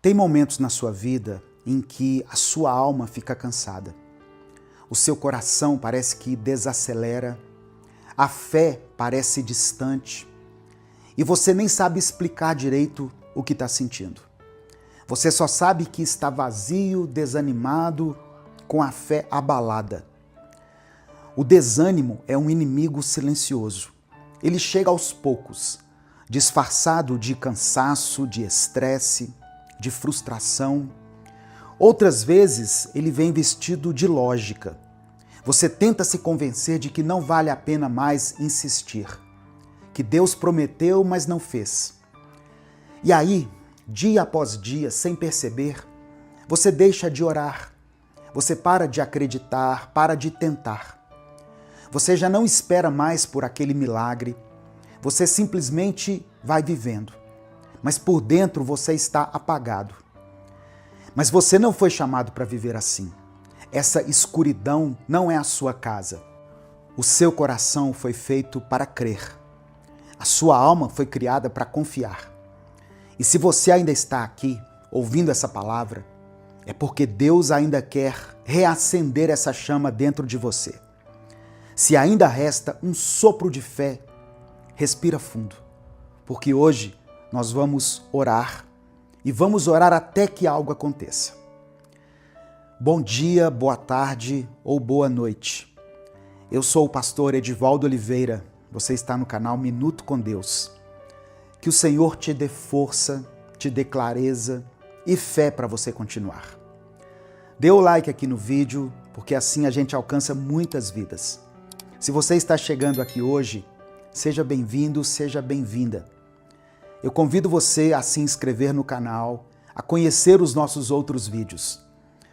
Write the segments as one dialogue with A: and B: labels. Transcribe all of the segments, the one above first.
A: Tem momentos na sua vida em que a sua alma fica cansada. O seu coração parece que desacelera, a fé parece distante e você nem sabe explicar direito o que está sentindo. Você só sabe que está vazio, desanimado, com a fé abalada. O desânimo é um inimigo silencioso. Ele chega aos poucos, disfarçado de cansaço, de estresse, de frustração. Outras vezes, ele vem vestido de lógica. Você tenta se convencer de que não vale a pena mais insistir, que Deus prometeu, mas não fez. E aí, dia após dia, sem perceber, você deixa de orar, você para de acreditar, para de tentar. Você já não espera mais por aquele milagre, você simplesmente vai vivendo, mas por dentro você está apagado. Mas você não foi chamado para viver assim. Essa escuridão não é a sua casa. O seu coração foi feito para crer. A sua alma foi criada para confiar. E se você ainda está aqui, ouvindo essa palavra, é porque Deus ainda quer reacender essa chama dentro de você. Se ainda resta um sopro de fé, respira fundo, porque hoje nós vamos orar e vamos orar até que algo aconteça. Bom dia, boa tarde ou boa noite. Eu sou o pastor Edivaldo Oliveira. Você está no canal Minuto com Deus. Que o Senhor te dê força, te dê clareza e fé para você continuar. Dê o like aqui no vídeo, porque assim a gente alcança muitas vidas. Se você está chegando aqui hoje, seja bem-vindo, seja bem-vinda. Eu convido você a se inscrever no canal, a conhecer os nossos outros vídeos.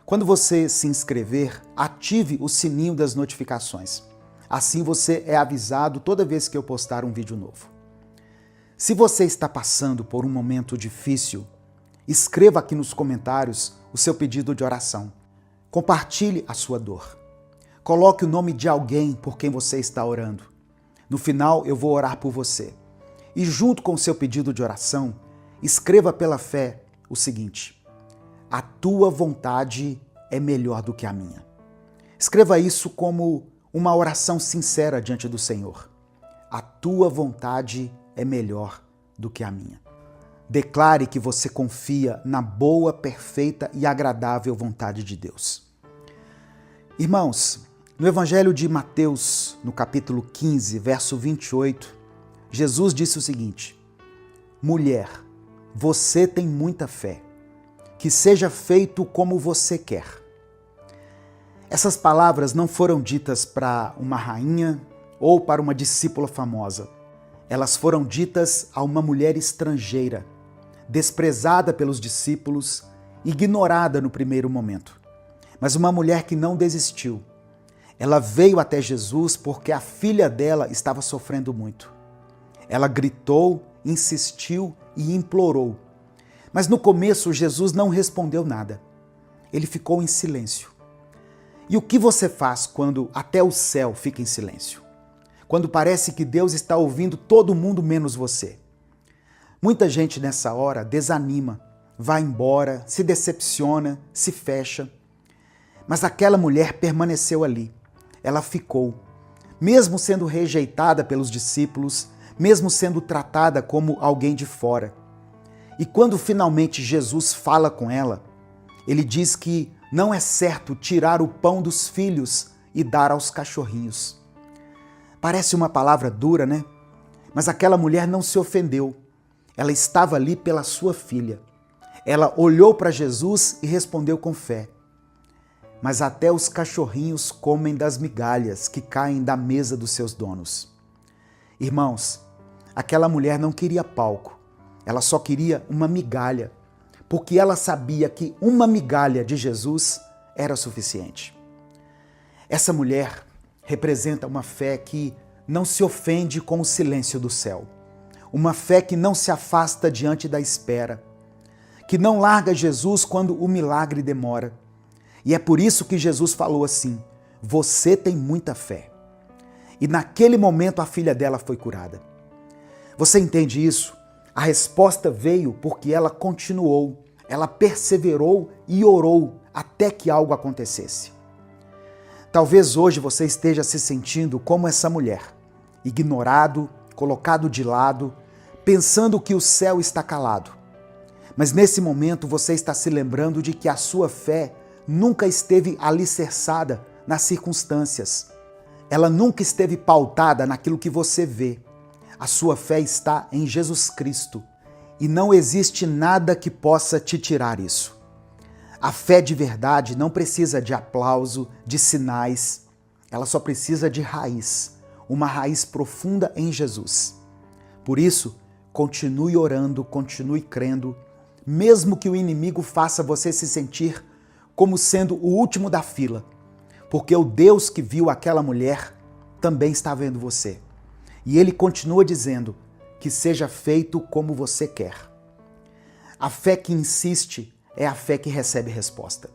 A: Quando você se inscrever, ative o sininho das notificações. Assim você é avisado toda vez que eu postar um vídeo novo. Se você está passando por um momento difícil, escreva aqui nos comentários o seu pedido de oração. Compartilhe a sua dor. Coloque o nome de alguém por quem você está orando. No final, eu vou orar por você. E junto com o seu pedido de oração, escreva pela fé o seguinte: a tua vontade é melhor do que a minha. Escreva isso como uma oração sincera diante do Senhor. A tua vontade é melhor do que a minha. Declare que você confia na boa, perfeita e agradável vontade de Deus. Irmãos, no Evangelho de Mateus, no capítulo 15, verso 28, Jesus disse o seguinte: mulher, você tem muita fé, que seja feito como você quer. Essas palavras não foram ditas para uma rainha ou para uma discípula famosa. Elas foram ditas a uma mulher estrangeira, desprezada pelos discípulos, ignorada no primeiro momento. Mas uma mulher que não desistiu. Ela veio até Jesus porque a filha dela estava sofrendo muito. Ela gritou, insistiu e implorou. Mas no começo Jesus não respondeu nada. Ele ficou em silêncio. E o que você faz quando até o céu fica em silêncio? Quando parece que Deus está ouvindo todo mundo menos você? Muita gente nessa hora desanima, vai embora, se decepciona, se fecha. Mas aquela mulher permaneceu ali. Ela ficou, mesmo sendo rejeitada pelos discípulos, mesmo sendo tratada como alguém de fora. E quando finalmente Jesus fala com ela, ele diz que não é certo tirar o pão dos filhos e dar aos cachorrinhos. Parece uma palavra dura, né? Mas aquela mulher não se ofendeu. Ela estava ali pela sua filha. Ela olhou para Jesus e respondeu com fé: mas até os cachorrinhos comem das migalhas que caem da mesa dos seus donos. Irmãos, aquela mulher não queria palco. Ela só queria uma migalha, porque ela sabia que uma migalha de Jesus era suficiente. Essa mulher representa uma fé que não se ofende com o silêncio do céu, uma fé que não se afasta diante da espera, que não larga Jesus quando o milagre demora. E é por isso que Jesus falou assim: você tem muita fé. E naquele momento a filha dela foi curada. Você entende isso? A resposta veio porque ela continuou, ela perseverou e orou até que algo acontecesse. Talvez hoje você esteja se sentindo como essa mulher, ignorado, colocado de lado, pensando que o céu está calado. Mas nesse momento você está se lembrando de que a sua fé nunca esteve alicerçada nas circunstâncias. Ela nunca esteve pautada naquilo que você vê. A sua fé está em Jesus Cristo e não existe nada que possa te tirar isso. A fé de verdade não precisa de aplauso, de sinais. Ela só precisa de raiz, uma raiz profunda em Jesus. Por isso, continue orando, continue crendo, mesmo que o inimigo faça você se sentir como sendo o último da fila, porque o Deus que viu aquela mulher também está vendo você. E ele continua dizendo que seja feito como você quer. A fé que insiste é a fé que recebe resposta.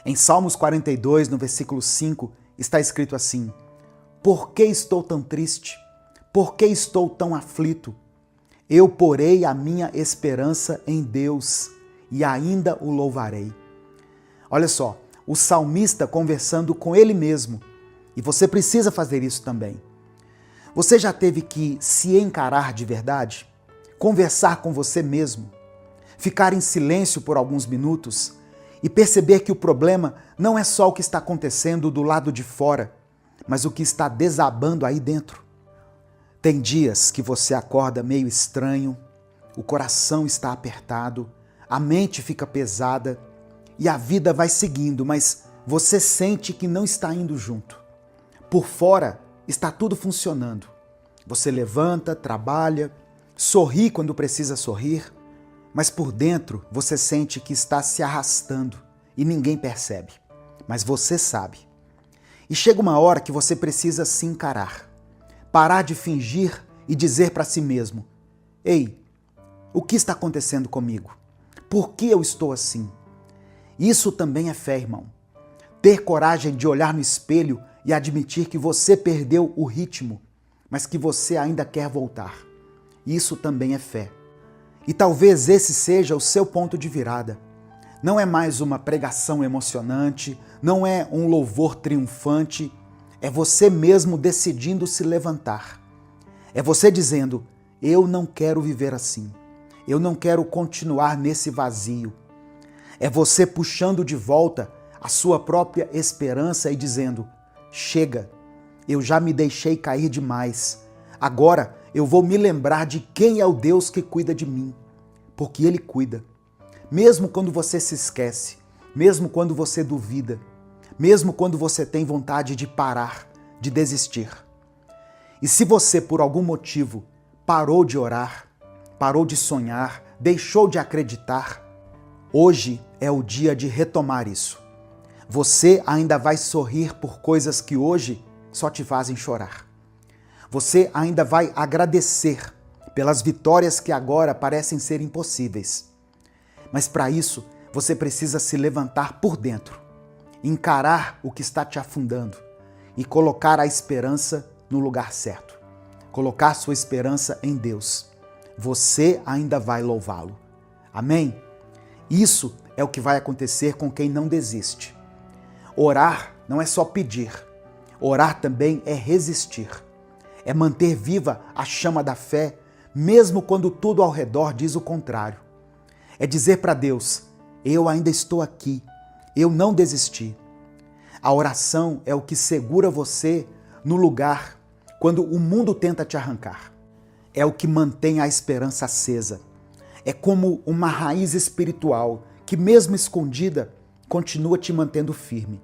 A: Em Salmos 42, no versículo 5, está escrito assim: Por que estou tão triste? Por que estou tão aflito? Eu porei a minha esperança em Deus e ainda o louvarei. Olha só, o salmista conversando com ele mesmo, e você precisa fazer isso também. Você já teve que se encarar de verdade? Conversar com você mesmo? Ficar em silêncio por alguns minutos e perceber que o problema não é só o que está acontecendo do lado de fora, mas o que está desabando aí dentro? Tem dias que você acorda meio estranho, o coração está apertado, a mente fica pesada e a vida vai seguindo, mas você sente que não está indo junto. Por fora está tudo funcionando. Você levanta, trabalha, sorri quando precisa sorrir, mas por dentro você sente que está se arrastando e ninguém percebe. Mas você sabe. E chega uma hora que você precisa se encarar, parar de fingir e dizer para si mesmo: Ei, o que está acontecendo comigo? Por que eu estou assim? Isso também é fé, irmão. Ter coragem de olhar no espelho e admitir que você perdeu o ritmo, mas que você ainda quer voltar. Isso também é fé. E talvez esse seja o seu ponto de virada. Não é mais uma pregação emocionante, não é um louvor triunfante, é você mesmo decidindo se levantar. É você dizendo: eu não quero viver assim, eu não quero continuar nesse vazio. É você puxando de volta a sua própria esperança e dizendo: chega, eu já me deixei cair demais. Agora eu vou me lembrar de quem é o Deus que cuida de mim, porque Ele cuida. Mesmo quando você se esquece, mesmo quando você duvida, mesmo quando você tem vontade de parar, de desistir. E se você, por algum motivo, parou de orar, parou de sonhar, deixou de acreditar, hoje é o dia de retomar isso. Você ainda vai sorrir por coisas que hoje só te fazem chorar. Você ainda vai agradecer pelas vitórias que agora parecem ser impossíveis. Mas para isso, você precisa se levantar por dentro, encarar o que está te afundando e colocar a esperança no lugar certo. Colocar sua esperança em Deus. Você ainda vai louvá-lo. Amém? Isso é o que vai acontecer com quem não desiste. Orar não é só pedir. Orar também é resistir. É manter viva a chama da fé, mesmo quando tudo ao redor diz o contrário. É dizer para Deus: eu ainda estou aqui, eu não desisti. A oração é o que segura você no lugar quando o mundo tenta te arrancar. É o que mantém a esperança acesa. É como uma raiz espiritual que, mesmo escondida, continua te mantendo firme.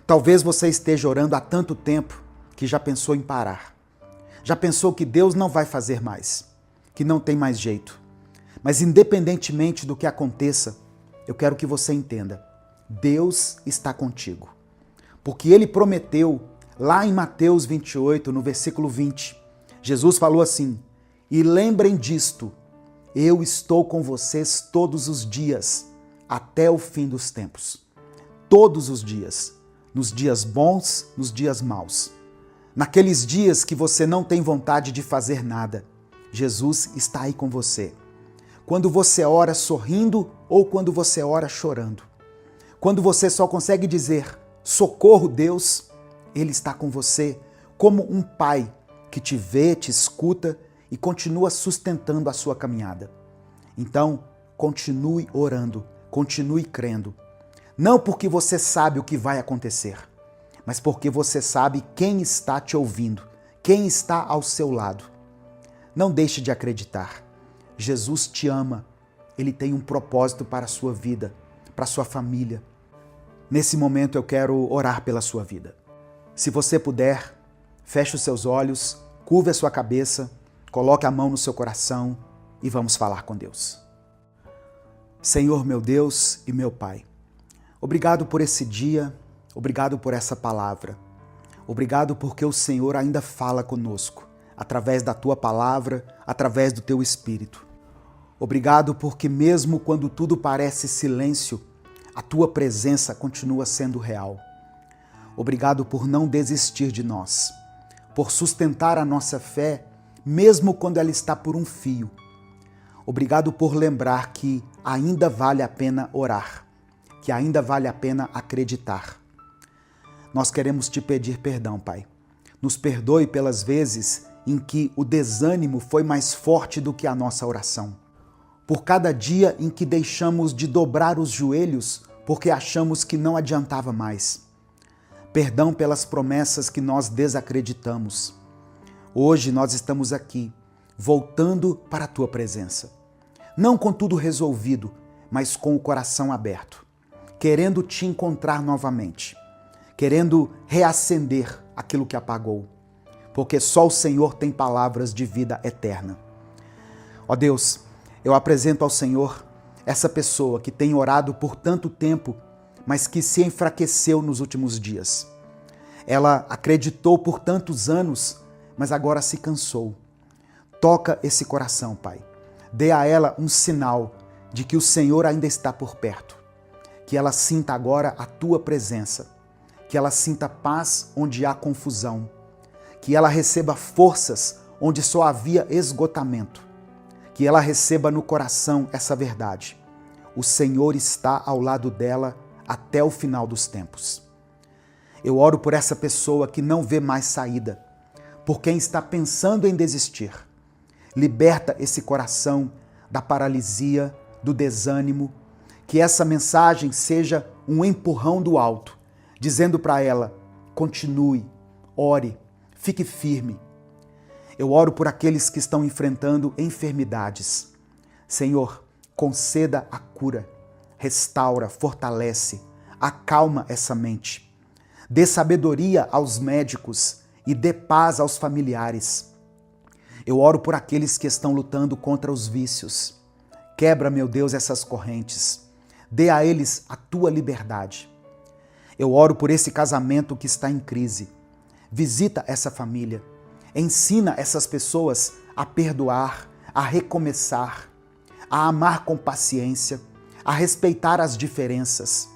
A: Talvez você esteja orando há tanto tempo que já pensou em parar. Já pensou que Deus não vai fazer mais, que não tem mais jeito. Mas independentemente do que aconteça, eu quero que você entenda: Deus está contigo. Porque Ele prometeu, lá em Mateus 28, no versículo 20, Jesus falou assim: e lembrem disto, eu estou com vocês todos os dias, até o fim dos tempos. Todos os dias, nos dias bons, nos dias maus. Naqueles dias que você não tem vontade de fazer nada, Jesus está aí com você. quando você ora sorrindo ou quando você ora chorando. Quando você só consegue dizer socorro, Deus, Ele está com você como um pai que te vê, te escuta e continua sustentando a sua caminhada. Então, continue orando, continue crendo. Não porque você sabe o que vai acontecer, mas porque você sabe quem está te ouvindo, quem está ao seu lado. Não deixe de acreditar. Jesus te ama. Ele tem um propósito para a sua vida, para a sua família. Nesse momento eu quero orar pela sua vida. Se você puder, feche os seus olhos, curve a sua cabeça, coloque a mão no seu coração e vamos falar com Deus. Senhor, meu Deus e meu Pai, obrigado por esse dia, obrigado por essa palavra. Obrigado porque o Senhor ainda fala conosco, através da Tua palavra, através do Teu Espírito. Obrigado porque mesmo quando tudo parece silêncio, a Tua presença continua sendo real. Obrigado por não desistir de nós, por sustentar a nossa fé, mesmo quando ela está por um fio. Obrigado por lembrar que ainda vale a pena orar, que ainda vale a pena acreditar. Nós queremos te pedir perdão, Pai. Nos perdoe pelas vezes em que o desânimo foi mais forte do que a nossa oração. Por cada dia em que deixamos de dobrar os joelhos porque achamos que não adiantava mais. Perdão pelas promessas que nós desacreditamos. Hoje nós estamos aqui, voltando para a Tua presença. Não com tudo resolvido, mas com o coração aberto, querendo Te encontrar novamente, querendo reacender aquilo que apagou, porque só o Senhor tem palavras de vida eterna. Ó Deus, eu apresento ao Senhor essa pessoa que tem orado por tanto tempo, mas que se enfraqueceu nos últimos dias. Ela acreditou por tantos anos, mas agora se cansou. Toca esse coração, Pai. Dê a ela um sinal de que o Senhor ainda está por perto. Que ela sinta agora a Tua presença. Que ela sinta paz onde há confusão. Que ela receba forças onde só havia esgotamento. Que ela receba no coração essa verdade. O Senhor está ao lado dela até o final dos tempos. Eu oro por essa pessoa que não vê mais saída, por quem está pensando em desistir. Liberta esse coração da paralisia, do desânimo, que essa mensagem seja um empurrão do alto, dizendo para ela, continue, ore, fique firme. Eu oro por aqueles que estão enfrentando enfermidades. Senhor, conceda a cura, restaura, fortalece, acalma essa mente. Dê sabedoria aos médicos e dê paz aos familiares. Eu oro por aqueles que estão lutando contra os vícios. Quebra, meu Deus, essas correntes. Dê a eles a Tua liberdade. Eu oro por esse casamento que está em crise. Visita essa família. Ensina essas pessoas a perdoar, a recomeçar, a amar com paciência, a respeitar as diferenças.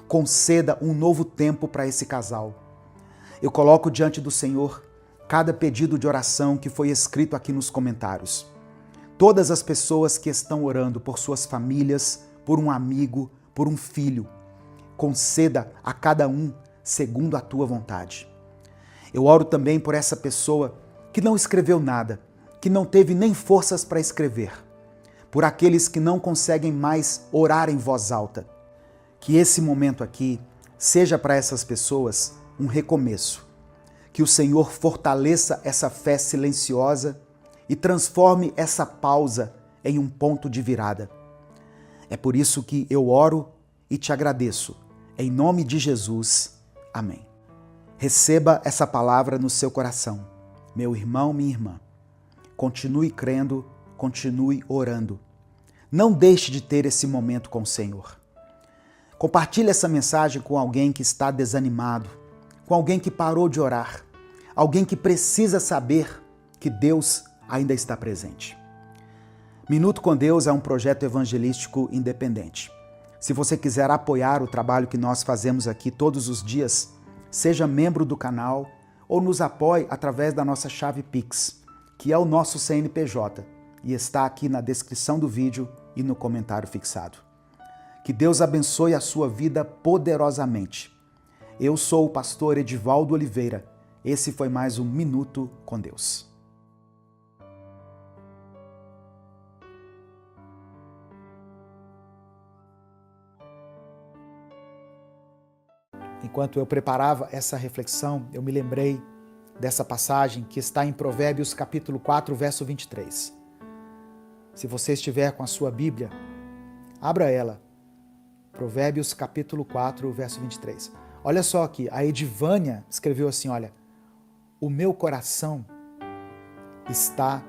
A: Conceda um novo tempo para esse casal. Eu coloco diante do Senhor cada pedido de oração que foi escrito aqui nos comentários. Todas as pessoas que estão orando por suas famílias, por um amigo, por um filho, conceda a cada um segundo a Tua vontade. Eu oro também por essa pessoa que não escreveu nada, que não teve nem forças para escrever, por aqueles que não conseguem mais orar em voz alta. Que esse momento aqui seja para essas pessoas um recomeço. Que o Senhor fortaleça essa fé silenciosa e transforme essa pausa em um ponto de virada. É por isso que eu oro e te agradeço. Em nome de Jesus. Amém. Receba essa palavra no seu coração. Meu irmão, minha irmã. Continue crendo, continue orando. Não deixe de ter esse momento com o Senhor. Compartilhe essa mensagem com alguém que está desanimado, com alguém que parou de orar, alguém que precisa saber que Deus ainda está presente. Minuto com Deus é um projeto evangelístico independente. Se você quiser apoiar o trabalho que nós fazemos aqui todos os dias, seja membro do canal ou nos apoie através da nossa chave Pix, que é o nosso CNPJ, e está aqui na descrição do vídeo e no comentário fixado. Que Deus abençoe a sua vida poderosamente. Eu sou o pastor Edivaldo Oliveira. Esse foi mais um Minuto com Deus. Enquanto eu preparava essa reflexão, eu me lembrei dessa passagem que está em Provérbios capítulo 4, verso 23. Se você estiver com a sua Bíblia, abra ela. Provérbios capítulo 4, verso 23. Olha só aqui, a Edivânia escreveu assim, olha, o meu coração está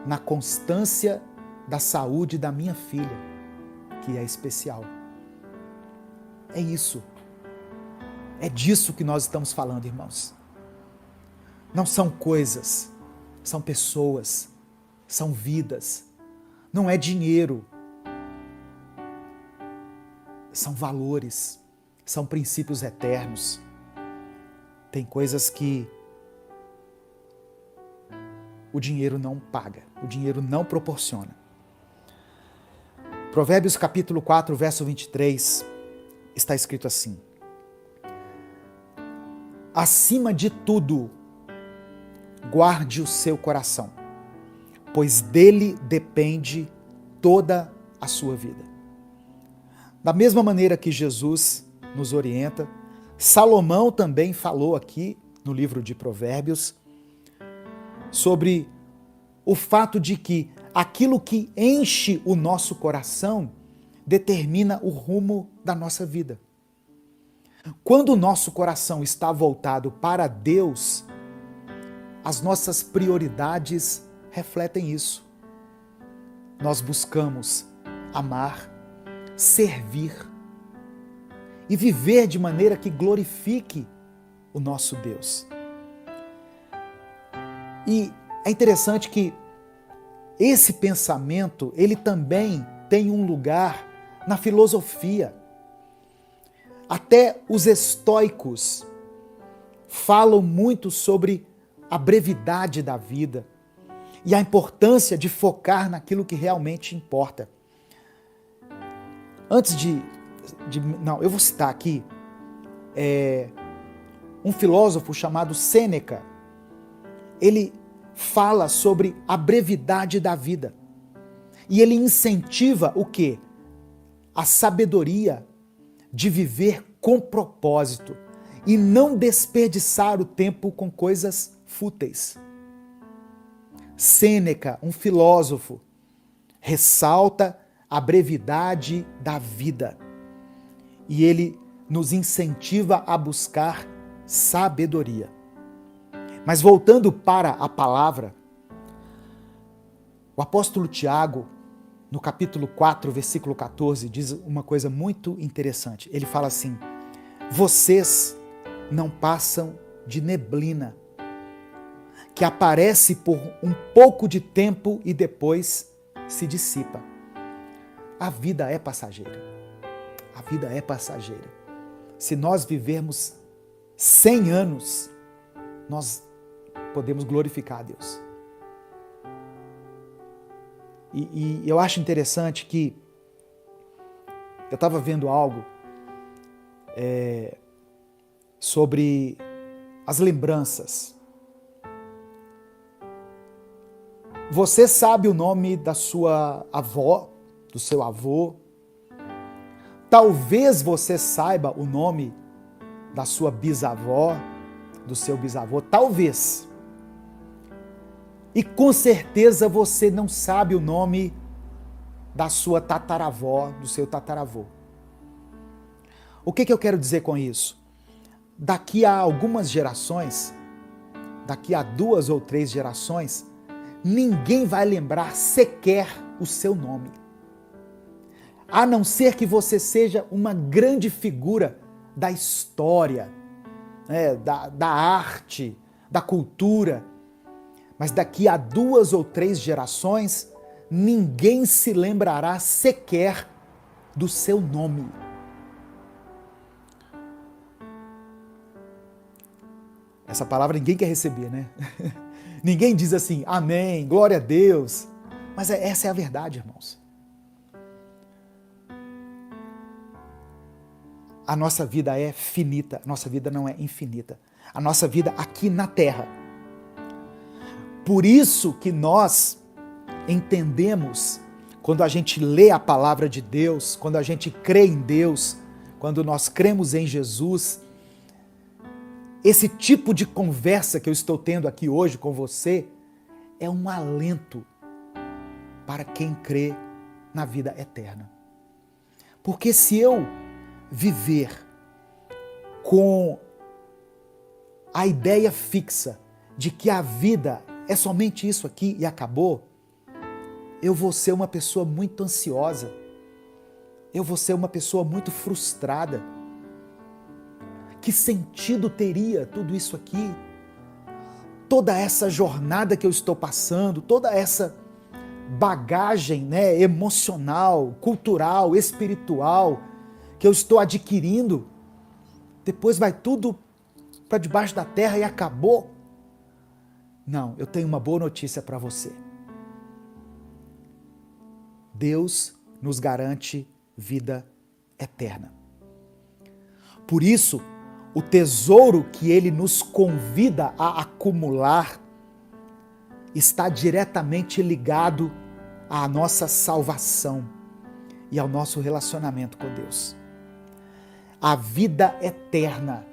A: na constância da saúde da minha filha, que é especial. É isso. É disso que nós estamos falando, irmãos. Não são coisas, são pessoas, são vidas. Não é dinheiro. São valores, são princípios eternos. Tem coisas que o dinheiro não paga, o dinheiro não proporciona. Provérbios capítulo 4, verso 23, está escrito assim: acima de tudo, guarde o seu coração, pois dele depende toda a sua vida. Da mesma maneira que Jesus nos orienta, Salomão também falou aqui no livro de Provérbios sobre o fato de que aquilo que enche o nosso coração determina o rumo da nossa vida. Quando o nosso coração está voltado para Deus, as nossas prioridades refletem isso. Nós buscamos amar, servir e viver de maneira que glorifique o nosso Deus. E é interessante que esse pensamento, ele também tem um lugar na filosofia. Até os estoicos falam muito sobre a brevidade da vida e a importância de focar naquilo que realmente importa. Eu vou citar aqui um filósofo chamado Sêneca. Ele fala sobre a brevidade da vida e ele incentiva o quê? A sabedoria de viver com propósito e não desperdiçar o tempo com coisas fúteis. Sêneca, um filósofo, ressalta a brevidade da vida e ele nos incentiva a buscar sabedoria. Mas voltando para a palavra, o apóstolo Tiago, no capítulo 4, versículo 14, diz uma coisa muito interessante. Ele fala assim: vocês não passam de neblina, que aparece por um pouco de tempo e depois se dissipa. A vida é passageira. A vida é passageira. Se nós vivermos 100 anos, nós podemos glorificar a Deus. E eu acho interessante que eu estava vendo algo sobre as lembranças. Você sabe o nome da sua avó, do seu avô? Talvez você saiba o nome da sua bisavó, do seu bisavô, talvez. E com certeza você não sabe o nome da sua tataravó, do seu tataravô. O que eu quero dizer com isso? Daqui a algumas gerações, daqui a 2 ou 3 gerações, ninguém vai lembrar sequer o seu nome. A não ser que você seja uma grande figura da história, da arte, da cultura. Mas daqui a 2 ou 3 gerações, ninguém se lembrará sequer do seu nome. Essa palavra ninguém quer receber, né? Ninguém diz assim, amém, glória a Deus. Mas essa é a verdade, irmãos. A nossa vida é finita, a nossa vida não é infinita. A nossa vida aqui na Terra. Por isso que nós entendemos, quando a gente lê a palavra de Deus, quando a gente crê em Deus, quando nós cremos em Jesus, esse tipo de conversa que eu estou tendo aqui hoje com você é um alento para quem crê na vida eterna. Porque se eu viver com a ideia fixa de que a vida é somente isso aqui e acabou, eu vou ser uma pessoa muito ansiosa, eu vou ser uma pessoa muito frustrada. Que sentido teria tudo isso aqui? Toda essa jornada que eu estou passando, toda essa bagagem, emocional, cultural, espiritual que eu estou adquirindo, depois vai tudo para debaixo da terra e acabou? Não, eu tenho uma boa notícia para você. Deus nos garante vida eterna. Por isso, o tesouro que Ele nos convida a acumular está diretamente ligado à nossa salvação e ao nosso relacionamento com Deus. A vida eterna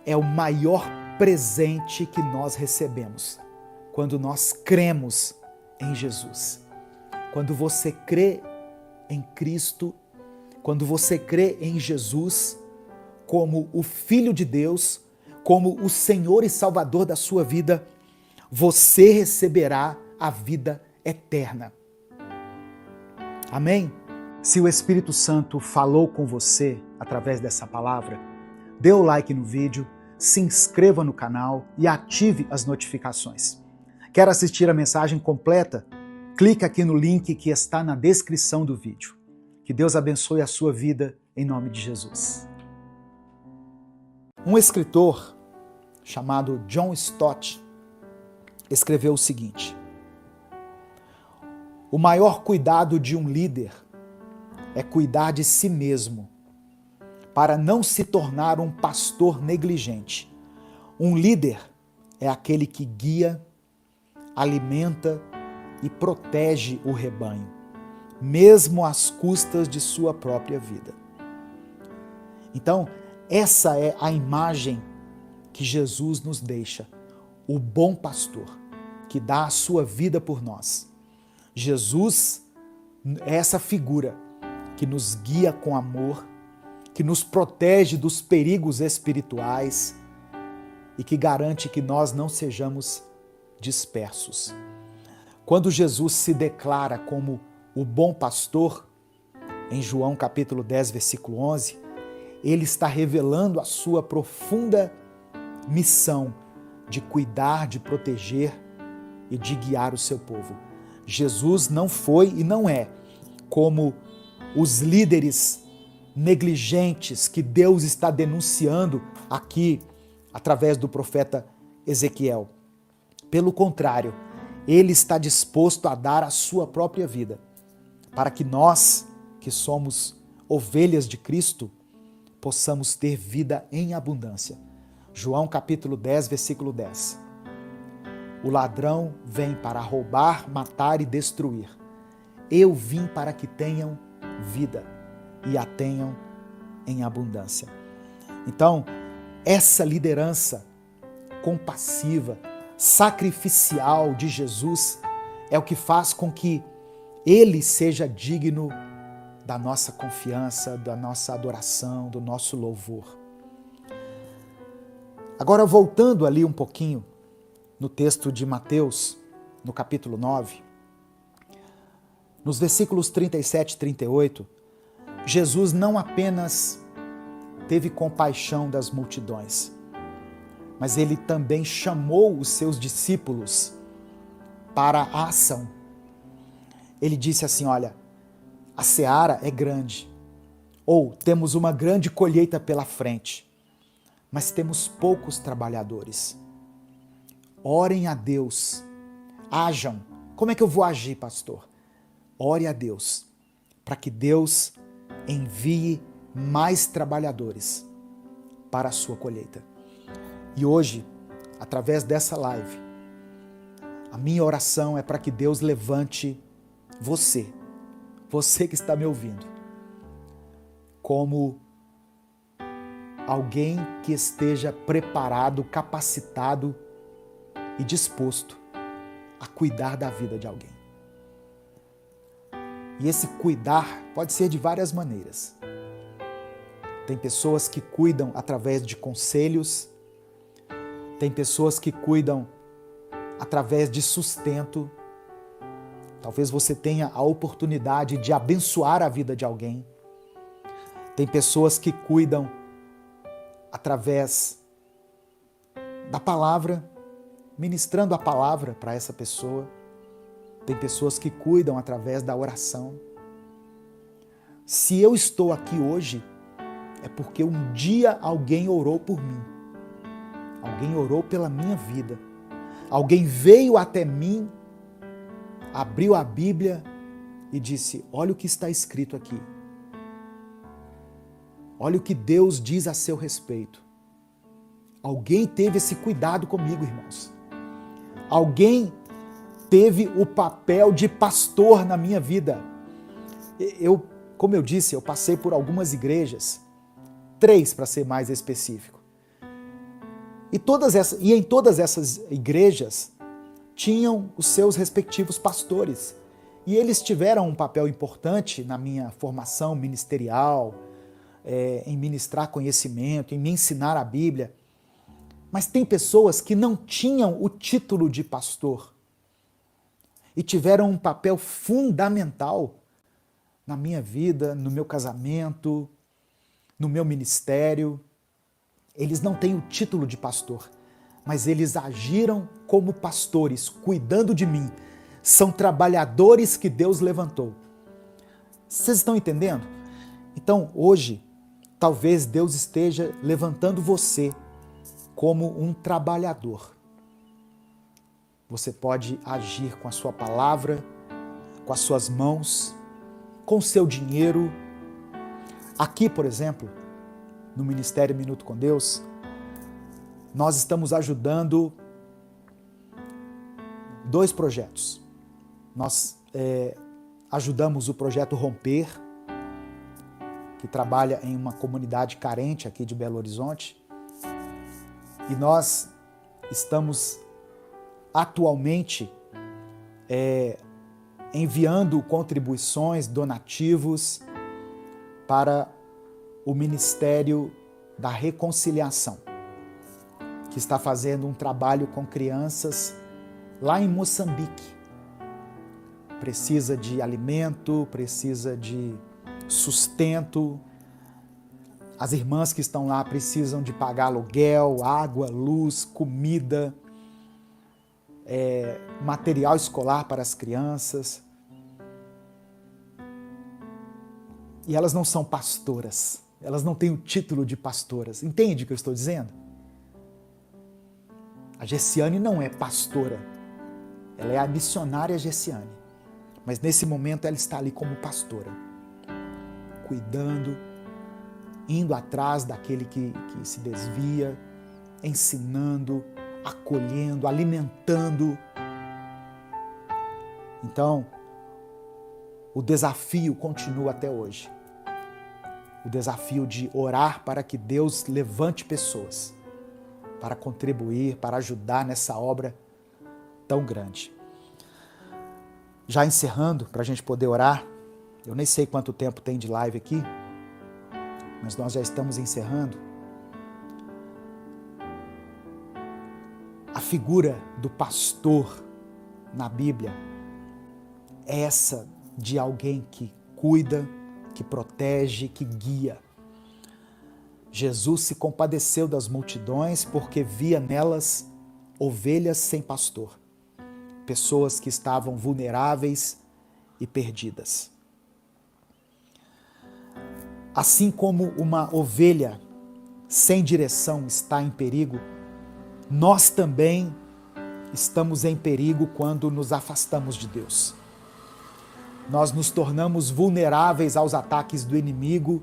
A: é o maior presente que nós recebemos quando nós cremos em Jesus. Quando você crê em Cristo, quando você crê em Jesus como o Filho de Deus, como o Senhor e Salvador da sua vida, você receberá a vida eterna. Amém? Se o Espírito Santo falou com você através dessa palavra, dê o like no vídeo, se inscreva no canal e ative as notificações. Quer assistir a mensagem completa? Clique aqui no link que está na descrição do vídeo. Que Deus abençoe a sua vida em nome de Jesus. Um escritor chamado John Stott escreveu o seguinte: o maior cuidado de um líder é cuidar de si mesmo, para não se tornar um pastor negligente. Um líder é aquele que guia, alimenta e protege o rebanho, mesmo às custas de sua própria vida. Então, essa é a imagem que Jesus nos deixa, o bom pastor, que dá a sua vida por nós. Jesus é essa figura que nos guia com amor, que nos protege dos perigos espirituais e que garante que nós não sejamos dispersos. Quando Jesus se declara como o bom pastor, em João capítulo 10, versículo 11, ele está revelando a sua profunda missão de cuidar, de proteger e de guiar o seu povo. Jesus não foi e não é como os líderes negligentes que Deus está denunciando aqui através do profeta Ezequiel. Pelo contrário, ele está disposto a dar a sua própria vida para que nós, que somos ovelhas de Cristo, possamos ter vida em abundância. João capítulo 10, versículo 10. O ladrão vem para roubar, matar e destruir. Eu vim para que tenham vida e a tenham em abundância. Então, essa liderança compassiva, sacrificial de Jesus é o que faz com que Ele seja digno da nossa confiança, da nossa adoração, do nosso louvor. Agora, voltando ali um pouquinho no texto de Mateus, no capítulo 9, nos versículos 37 e 38, Jesus não apenas teve compaixão das multidões, mas ele também chamou os seus discípulos para a ação. Ele disse assim: olha, a seara é grande, ou temos uma grande colheita pela frente, mas temos poucos trabalhadores. Orem a Deus, ajam. Como é que eu vou agir, pastor? ore a Deus para que Deus envie mais trabalhadores para a sua colheita. E hoje, através dessa live, a minha oração é para que Deus levante você que está me ouvindo, como alguém que esteja preparado, capacitado e disposto a cuidar da vida de alguém. E esse cuidar pode ser de várias maneiras. Tem pessoas que cuidam através de conselhos, tem pessoas que cuidam através de sustento. Talvez você tenha a oportunidade de abençoar a vida de alguém. Tem pessoas que cuidam através da palavra, ministrando a palavra para essa pessoa. Tem pessoas que cuidam através da oração. Se eu estou aqui hoje, é porque um dia alguém orou por mim. Alguém orou pela minha vida. Alguém veio até mim, abriu a Bíblia e disse: olha o que está escrito aqui. Olha o que Deus diz a seu respeito. Alguém teve esse cuidado comigo, irmãos. Alguém teve o papel de pastor na minha vida. Como eu disse, eu passei por algumas igrejas, 3 para ser mais específico. E em todas essas igrejas tinham os seus respectivos pastores. E eles tiveram um papel importante na minha formação ministerial, em ministrar conhecimento, em me ensinar a Bíblia. Mas tem pessoas que não tinham o título de pastor e tiveram um papel fundamental na minha vida, no meu casamento, no meu ministério. Eles não têm o título de pastor, mas eles agiram como pastores, cuidando de mim. São trabalhadores que Deus levantou. Vocês estão entendendo? Então, hoje, talvez Deus esteja levantando você como um trabalhador. Você pode agir com a sua palavra, com as suas mãos, com o seu dinheiro. Aqui, por exemplo, no Ministério Minuto com Deus, nós estamos ajudando 2 projetos. Nós ajudamos o projeto Romper, que trabalha em uma comunidade carente aqui de Belo Horizonte, e nós estamos atualmente enviando contribuições, donativos para o Ministério da Reconciliação, que está fazendo um trabalho com crianças lá em Moçambique. Precisa de alimento, precisa de sustento. As irmãs que estão lá precisam de pagar aluguel, água, luz, comida, material escolar para as crianças. E elas não são pastoras, elas não têm o título de pastoras. Entende o que eu estou dizendo? A Gessiane não é pastora, ela é a missionária Gessiane. Mas nesse momento ela está ali como pastora, cuidando, indo atrás daquele que se desvia, ensinando, acolhendo, alimentando. Então, o desafio continua até hoje. O desafio de orar para que Deus levante pessoas para contribuir, para ajudar nessa obra tão grande. Já encerrando, para a gente poder orar, eu nem sei quanto tempo tem de live aqui, mas nós já estamos encerrando. A figura do pastor na Bíblia é essa de alguém que cuida, que protege, que guia. Jesus se compadeceu das multidões porque via nelas ovelhas sem pastor, pessoas que estavam vulneráveis e perdidas. Assim como uma ovelha sem direção está em perigo, nós também estamos em perigo quando nos afastamos de Deus. nós nos tornamos vulneráveis aos ataques do inimigo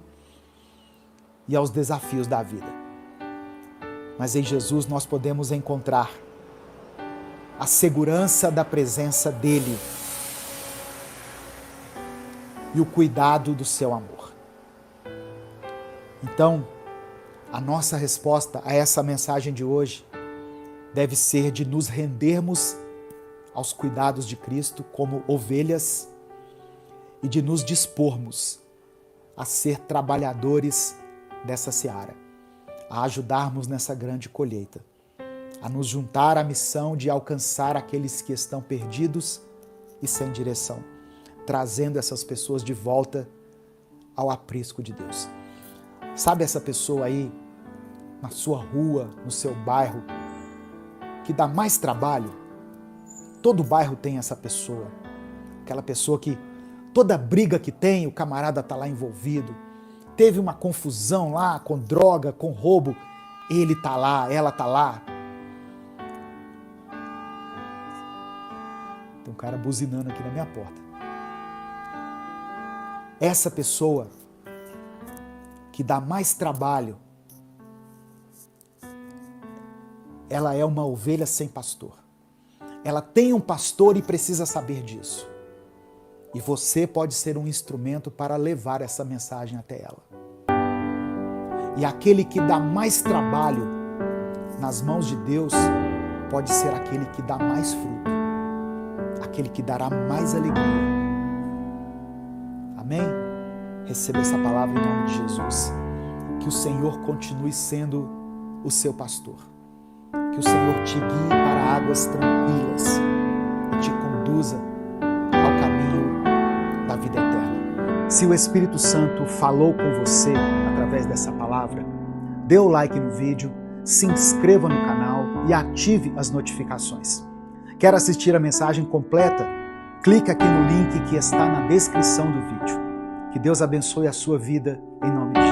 A: e aos desafios da vida. Mas em Jesus nós podemos encontrar a segurança da presença dele e o cuidado do seu amor. Então, a nossa resposta a essa mensagem de hoje deve ser de nos rendermos aos cuidados de Cristo como ovelhas e de nos dispormos a ser trabalhadores dessa seara, a ajudarmos nessa grande colheita, a nos juntar à missão de alcançar aqueles que estão perdidos e sem direção, trazendo essas pessoas de volta ao aprisco de Deus. Sabe essa pessoa aí, na sua rua, no seu bairro, que dá mais trabalho? Todo bairro tem essa pessoa. Aquela pessoa que toda briga que tem, o camarada está lá envolvido. Teve uma confusão lá com droga, com roubo, ele está lá, ela está lá. Tem um cara buzinando aqui na minha porta. Essa pessoa que dá mais trabalho, ela é uma ovelha sem pastor. Ela tem um pastor e precisa saber disso. E você pode ser um instrumento para levar essa mensagem até ela. E aquele que dá mais trabalho nas mãos de Deus pode ser aquele que dá mais fruto, aquele que dará mais alegria. Amém? Receba essa palavra em nome de Jesus. Que o Senhor continue sendo o seu pastor. Que o Senhor te guie para águas tranquilas e te conduza ao caminho da vida eterna. Se o Espírito Santo falou com você através dessa palavra, dê o like no vídeo, se inscreva no canal e ative as notificações. Quer assistir a mensagem completa? Clique aqui no link que está na descrição do vídeo. Que Deus abençoe a sua vida em nome de Jesus.